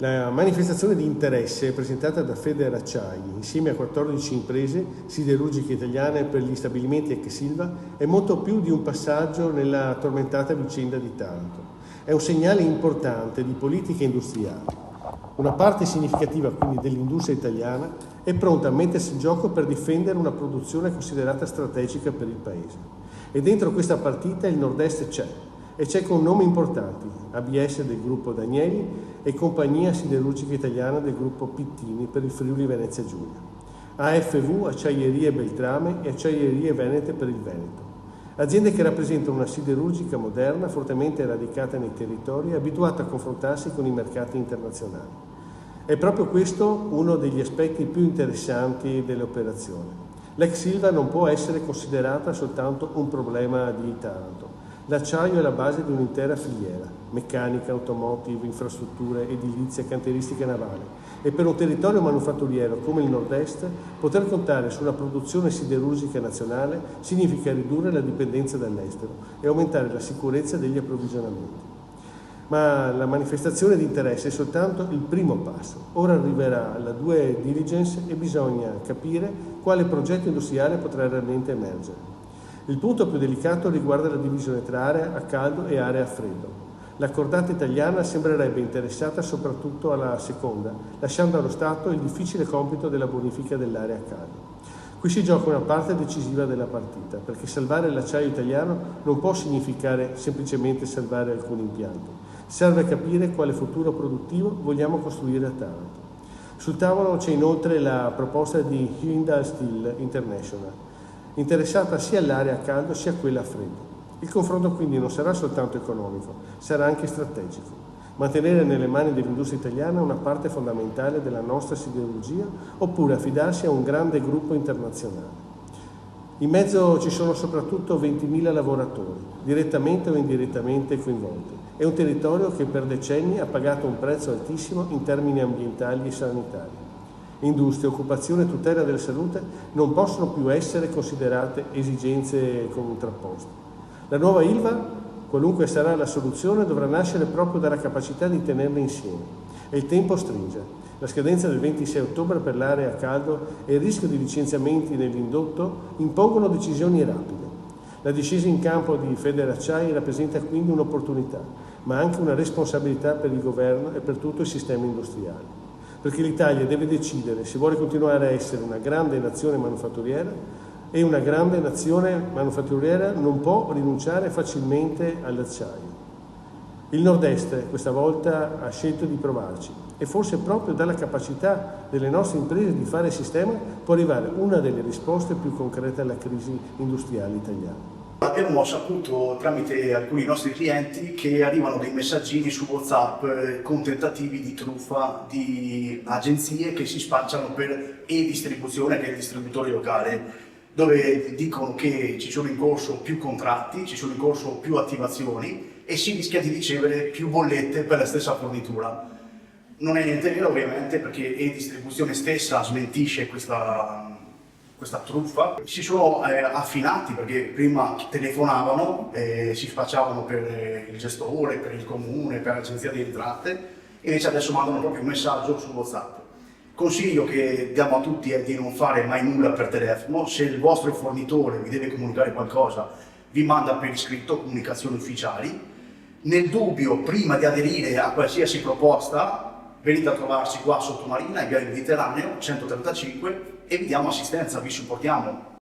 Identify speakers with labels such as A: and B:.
A: La manifestazione di interesse presentata da Federacciai insieme a 14 imprese siderurgiche italiane per gli stabilimenti ex Ilva è molto più di un passaggio nella tormentata vicenda di Taranto. È un segnale importante di politica industriale. Una parte significativa quindi dell'industria italiana è pronta a mettersi in gioco per difendere una produzione considerata strategica per il Paese. E dentro questa partita il Nord-Est c'è. E c'è con nomi importanti, ABS del gruppo Danieli e Compagnia Siderurgica Italiana del gruppo Pittini per il Friuli Venezia Giulia, AFV, Acciaierie Beltrame e Acciaierie Venete per il Veneto. Aziende che rappresentano una siderurgica moderna, fortemente radicata nei territori e abituata a confrontarsi con i mercati internazionali. È proprio questo uno degli aspetti più interessanti dell'operazione. L'ex Ilva non può essere considerata soltanto un problema di Taranto. L'acciaio è la base di un'intera filiera, meccanica, automotive, infrastrutture, edilizia, cantieristica navale. E per un territorio manufatturiero come il Nord-Est, poter contare su una produzione siderurgica nazionale significa ridurre la dipendenza dall'estero e aumentare la sicurezza degli approvvigionamenti. Ma la manifestazione di interesse è soltanto il primo passo. Ora arriverà la due diligence e bisogna capire quale progetto industriale potrà realmente emergere. Il punto più delicato riguarda la divisione tra area a caldo e area a freddo. La cordata italiana sembrerebbe interessata soprattutto alla seconda, lasciando allo Stato il difficile compito della bonifica dell'area a caldo. Qui si gioca una parte decisiva della partita, perché salvare l'acciaio italiano non può significare semplicemente salvare alcuni impianti. Serve capire quale futuro produttivo vogliamo costruire a Taranto. Sul tavolo c'è inoltre la proposta di Hyundai Steel International, interessata sia all'area a caldo sia a quella a freddo. Il confronto quindi non sarà soltanto economico, sarà anche strategico. Mantenere nelle mani dell'industria italiana una parte fondamentale della nostra siderurgia oppure affidarsi a un grande gruppo internazionale. In mezzo ci sono soprattutto 20.000 lavoratori, direttamente o indirettamente coinvolti. È un territorio che per decenni ha pagato un prezzo altissimo in termini ambientali e sanitari. Industria, occupazione e tutela della salute non possono più essere considerate esigenze contrapposte. La nuova Ilva, qualunque sarà la soluzione, dovrà nascere proprio dalla capacità di tenerle insieme. E il tempo stringe. La scadenza del 26 ottobre per l'area a caldo e il rischio di licenziamenti nell'indotto impongono decisioni rapide. La discesa in campo di Federacciai rappresenta quindi un'opportunità, ma anche una responsabilità per il governo e per tutto il sistema industriale. Perché l'Italia deve decidere se vuole continuare a essere una grande nazione manufatturiera e una grande nazione manufatturiera non può rinunciare facilmente all'acciaio. Il Nord-Est questa volta ha scelto di provarci e forse proprio dalla capacità delle nostre imprese di fare sistema può arrivare una delle risposte più concrete alla crisi industriale italiana.
B: Abbiamo saputo tramite alcuni nostri clienti che arrivano dei messaggini su WhatsApp con tentativi di truffa di agenzie che si spacciano per e-distribuzione, che è il distributore locale, dove dicono che ci sono in corso più contratti, ci sono in corso più attivazioni e si rischia di ricevere più bollette per la stessa fornitura. Non è niente vero ovviamente, perché e-distribuzione stessa smentisce questa truffa. Si sono affinati, perché prima telefonavano, si spacciavano per il gestore, per il comune, per l'agenzia di entrate, e invece adesso mandano proprio un messaggio su WhatsApp. Consiglio che diamo a tutti è di non fare mai nulla per telefono. Se il vostro fornitore vi deve comunicare qualcosa, vi manda per iscritto comunicazioni ufficiali. Nel dubbio, prima di aderire a qualsiasi proposta, venite a trovarci qua sotto Marina, in via Mediterraneo 135, e vi diamo assistenza, vi supportiamo.